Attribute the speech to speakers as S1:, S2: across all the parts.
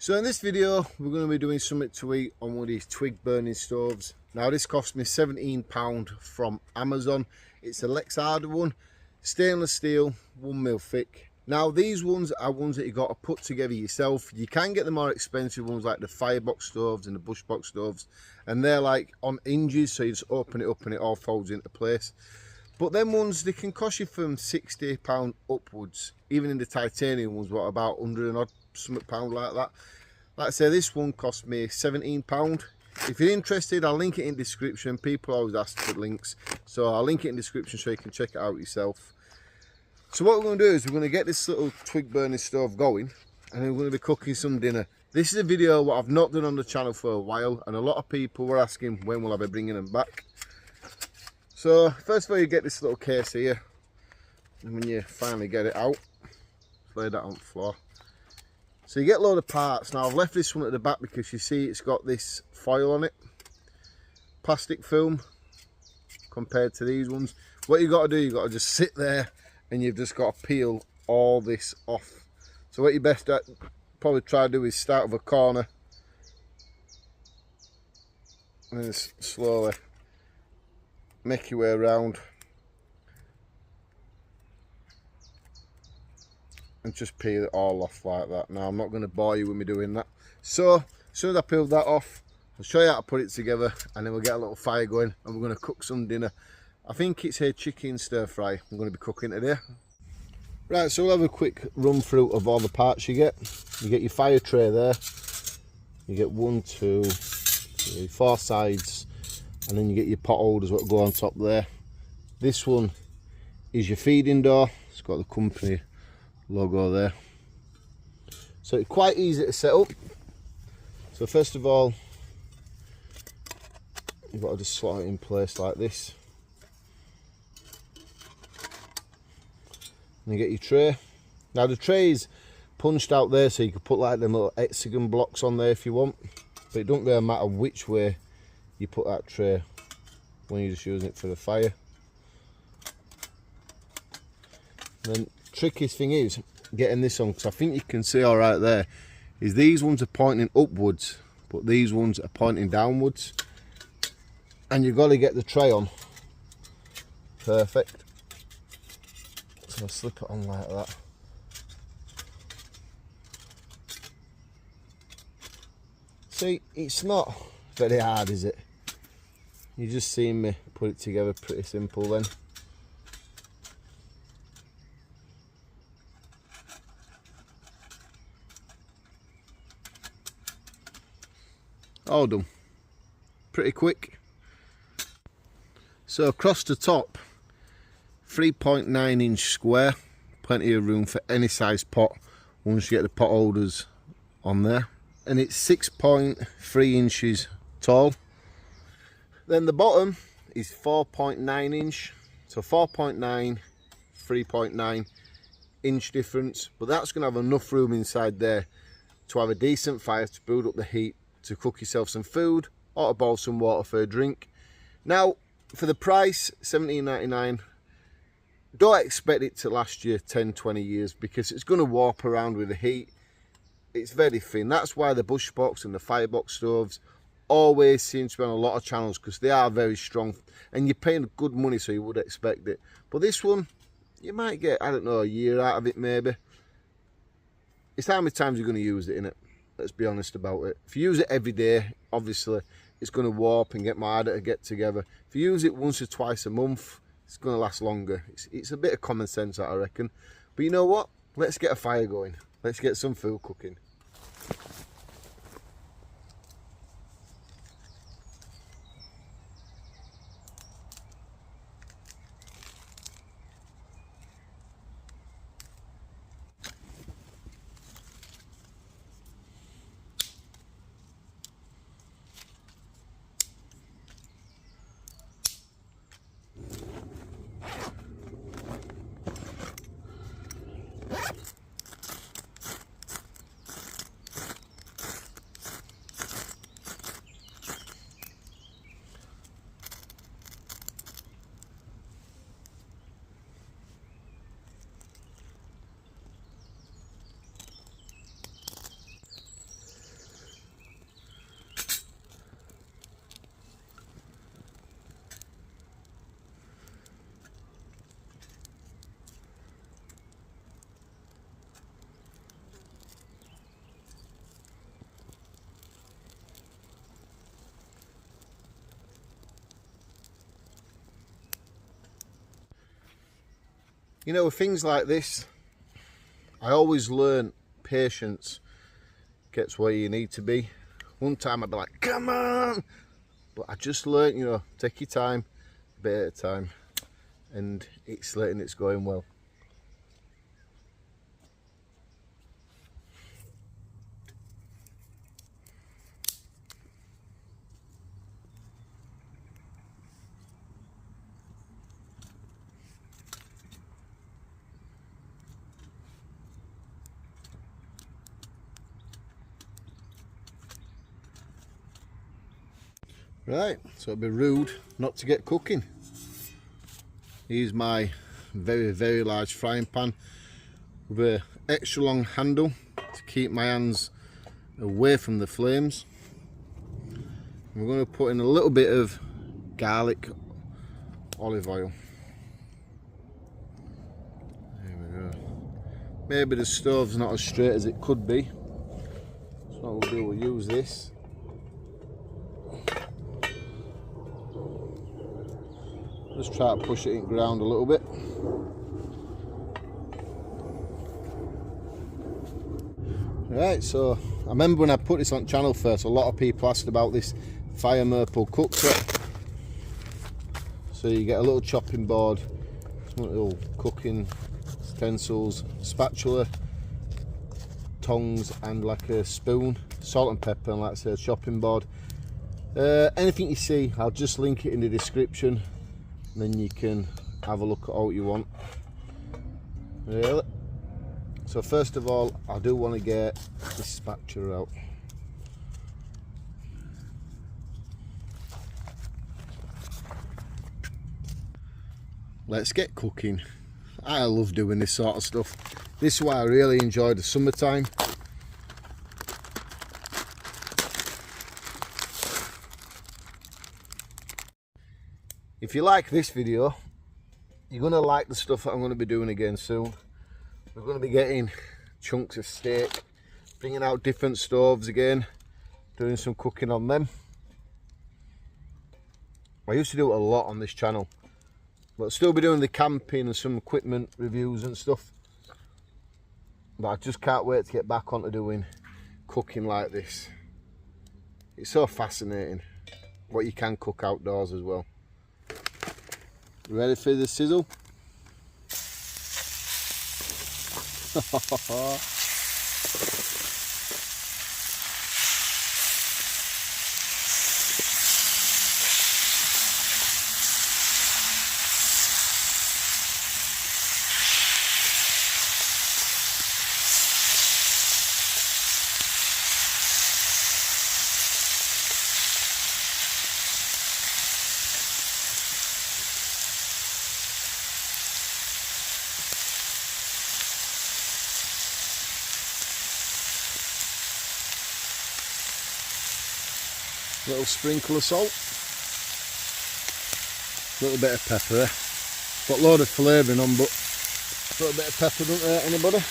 S1: So in this video we're going to be doing something to eat on one of these twig burning stoves. Now this cost me £17 from Amazon. It's a Lixada one, stainless steel, 1mm thick. Now these ones are ones that you got to put together yourself. You can get the more expensive ones like the firebox stoves and the bushbox stoves, and they're like on hinges, so you just open it up and it all folds into place. But them ones, they can cost you from £60 upwards. Even in the titanium ones, what, about 100 and odd something pound like that. Like I say, this one cost me £17. If you're interested, I'll link it in the description. People always ask for links, so I'll link it in the description so you can check it out yourself. So what we're going to do is we're going to get this little twig burning stove going, and then we're going to be cooking some dinner. This is a video what I've not done on the channel for a while, and a lot of people were asking when will I be bringing them back. So first of all, you get this little case here, and when you finally get it out, lay that on the floor. So you get a load of parts. Now I've left this one at the back because you see it's got this foil on it, plastic film, compared to these ones. What you got to do, you got to just sit there and you've just got to peel all this off. So what you best probably try to do is start with a corner and then slowly make your way around and just peel it all off like that. Now I'm not going to bore you with me doing that. So as soon as I peel that off, I'll show you how to put it together, and then we'll get a little fire going and we're going to cook some dinner. I think it's a chicken stir fry I'm going to be cooking today. Right, so we'll have a quick run through of all the parts you get. You get your fire tray there, you get 1, 2, 3, 4 sides, and then you get your pot holders what go on top there. This one is your feeding door. It's got the company logo there, so it's quite easy to set up. So first of all, you've got to just slot it in place like this, and you get your tray. Now the tray is punched out there, so you could put like them little hexagon blocks on there if you want, but it don't really matter which way you put that tray when you're just using it for the fire. And then trickiest thing is getting this on, because I think you can see all right there, is these ones are pointing upwards but these ones are pointing downwards, and you've got to get the tray on perfect. So I'll slip it on like that. See, it's not very hard, is it? You just seen me put it together pretty simple then. All done. Pretty quick. So across the top, 3.9 inch square, plenty of room for any size pot once you get the pot holders on there. And it's 6.3 inches tall. Then the bottom is 4.9 inch. So 4.9, 3.9 inch difference. But that's going to have enough room inside there to have a decent fire to build up the heat, to cook yourself some food or to boil some water for a drink. Now for the price, £17.99, don't expect it to last you 10-20 years because it's going to warp around with the heat. It's very thin. That's why the bushbox and the firebox stoves always seem to be on a lot of channels, because they are very strong and you're paying good money, so you would expect it. But this one, you might get, I don't know, a year out of it maybe. It's how many times you're going to use it, innit? Let's be honest about it. If you use it every day, obviously it's going to warp and get harder to get together. If you use it once or twice a month, it's going to last longer. It's a bit of common sense, I reckon. But you know what? Let's get a fire going. Let's get some food cooking. You know, with things like this, I always learn patience gets where you need to be. One time I'd be like, come on! But I just learned, you know, take your time, a bit at a time. And it's letting it's going well. Right, so it'd be rude not to get cooking. Here's my very large frying pan with an extra long handle to keep my hands away from the flames. We're going to put in a little bit of garlic olive oil. There we go. Maybe the stove's not as straight as it could be, so what we'll do, we'll use this. Just try to push it in ground a little bit. Right, so I remember when I put this on channel first, a lot of people asked about this Fire Merple cooktop. So you get a little chopping board, some little cooking utensils, spatula, tongs and like a spoon, salt and pepper, and like I say, a chopping board. Anything you see, I'll just link it in the description. Then you can have a look at all you want. Yeah. So first of all, I do want to get this spatula out. Let's get cooking. I love doing this sort of stuff. This is why I really enjoy the summertime. If you like this video, you're going to like the stuff that I'm going to be doing again soon. We're going to be getting chunks of steak, bringing out different stoves again, doing some cooking on them. I used to do it a lot on this channel, but I'll still be doing the camping and some equipment reviews and stuff. But I just can't wait to get back onto doing cooking like this. It's so fascinating what you can cook outdoors as well. Ready for the sizzle? Little sprinkle of salt, a little bit of pepper. Got a load of flavouring on, but a little bit of pepper doesn't hurt anybody.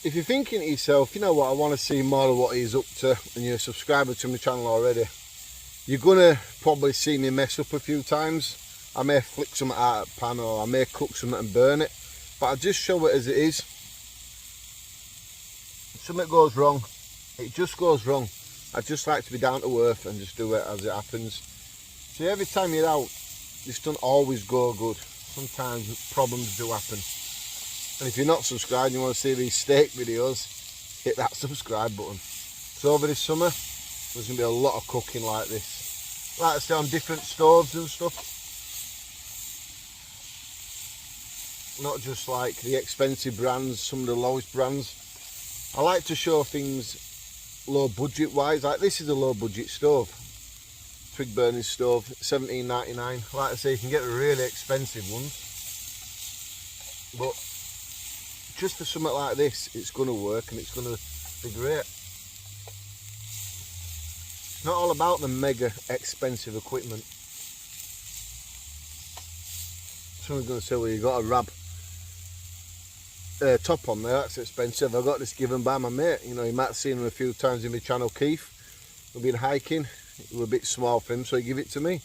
S1: If you're thinking to yourself, you know what, I want to see more of what he's up to, and you're a subscriber to my channel already, you're gonna probably see me mess up a few times. I may flick something out of the pan, or I may cook something and burn it, but I'll just show it as it is. If something goes wrong, it just goes wrong. I just like to be down to earth and just do it as it happens. See, every time you're out, this doesn't always go good. Sometimes problems do happen. And if you're not subscribed and you want to see these steak videos, hit that subscribe button. So over this summer, there's going to be a lot of cooking like this. Like I say, on different stoves and stuff. not just like the expensive brands, some of the lowest brands. I like to show things low budget wise. Like this is a low budget stove, twig burning stove, $17.99. Like I say, you can get the really expensive ones, but just for something like this, it's going to work and it's going to be great. It's not all about the mega expensive equipment. Someone's going to say, well, you got a rab top on there, that's expensive. I got this given by my mate. You know, you might have seen him a few times in my channel, Keith. We've been hiking, it was a bit small for him, so he gave it to me.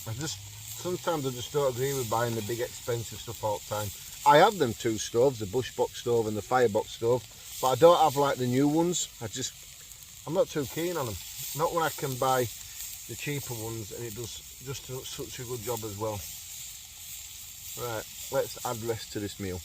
S1: Sometimes I just don't agree with buying the big expensive stuff all the time. I have them two stoves, the bush box stove and the firebox stove, but I don't have like the new ones. I'm not too keen on them. Not when I can buy the cheaper ones and it does just such a good job as well. Right, let's add rest to this meal.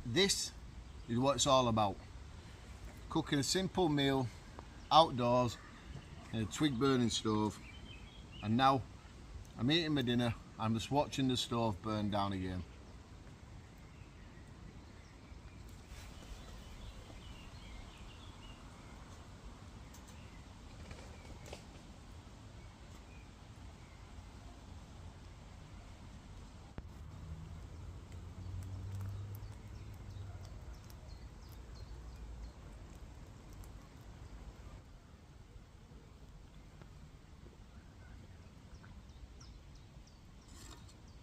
S1: This is what it's all about. Cooking a simple meal outdoors in a twig burning stove, and now I'm eating my dinner, I'm just watching the stove burn down again.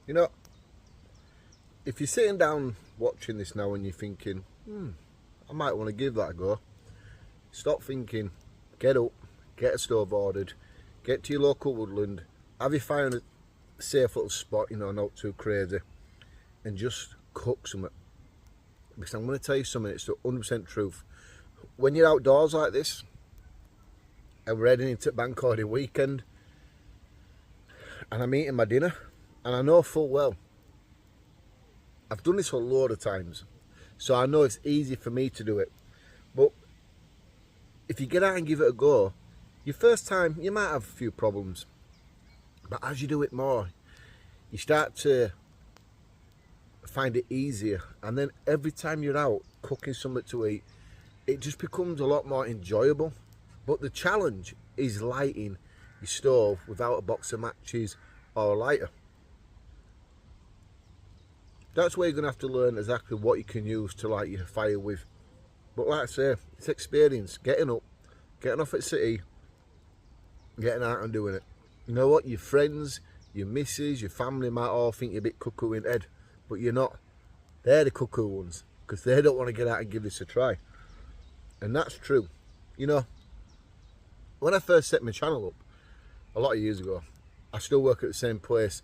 S1: You know, if you're sitting down watching this now and you're thinking, I might want to give that a go, stop thinking, get up, get a stove ordered, get to your local woodland, have you found a safe little spot, you know, not too crazy, and just cook something. Because I'm going to tell you something, it's the 100% truth. When you're outdoors like this, and we're heading into bank holiday weekend, and I'm eating my dinner, and I know full well, I've done this a load of times, so I know it's easy for me to do it. But if you get out and give it a go, your first time, you might have a few problems. But as you do it more, you start to find it easier. And then every time you're out cooking something to eat, it just becomes a lot more enjoyable. But the challenge is lighting your stove without a box of matches or a lighter. That's where you're going to have to learn exactly what you can use to light your fire with. But like I say, it's experience. Getting up, getting off at city, getting out and doing it. You know what? Your friends, your missus, your family might all think you're a bit cuckoo in the head, but you're not. They're the cuckoo ones, because they don't want to get out and give this a try. And that's true. You know, when I first set my channel up, a lot of years ago, I still work at the same place,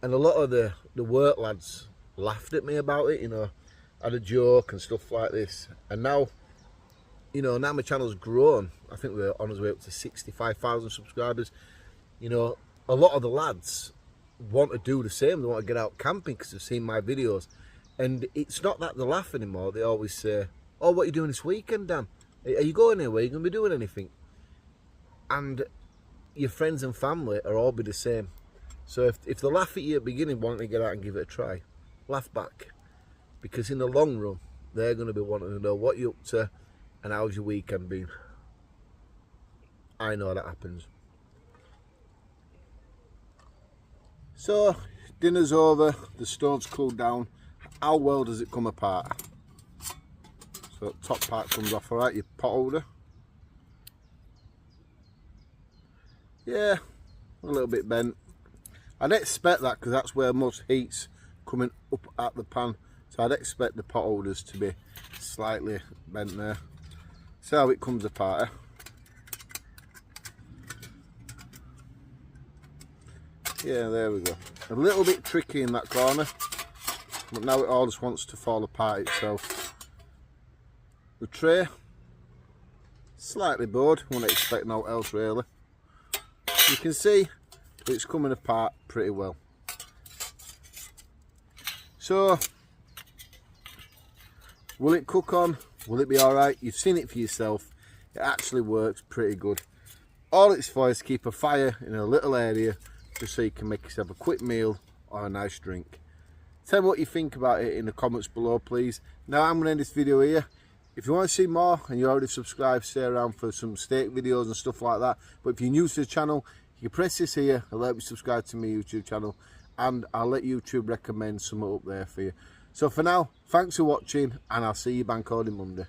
S1: and a lot of the work lads laughed at me about it, you know, had a joke and stuff like this. And now, you know, now my channel's grown. I think we're on our way up to 65,000 subscribers. You know, a lot of the lads want to do the same. They want to get out camping because they've seen my videos. And it's not that they laugh anymore. They always say, oh, what are you doing this weekend, Dan? Are you going anywhere? Are you going to be doing anything? And your friends and family are all be the same. So if they laugh at you at the beginning wanting to get out and give it a try, laugh back. Because in the long run, they're going to be wanting to know what you're up to and how's your weekend been. I know that happens. So, dinner's over, the stove's cooled down. How well does it come apart? So the top part comes off alright, your pot holder. Yeah, a little bit bent. I'd expect that because that's where most heat's coming up at the pan. So I'd expect the pot holders to be slightly bent there. See how it comes apart, eh? Yeah, there we go. A little bit tricky in that corner, but now it all just wants to fall apart itself. The tray, slightly bored, wouldn't expect no else really. You can see it's coming apart pretty well. So, will it cook on? Will it be alright? You've seen it for yourself. It actually works pretty good. All it's for is to keep a fire in a little area just so you can make yourself a quick meal or a nice drink. Tell me what you think about it in the comments below, please. Now I'm going to end this video here. If you want to see more and you're already subscribed, stay around for some steak videos and stuff like that. But if you're new to the channel, you can press this here, it'll help you subscribe to my YouTube channel, and I'll let YouTube recommend something up there for you. So for now, thanks for watching, and I'll see you bank holiday Monday.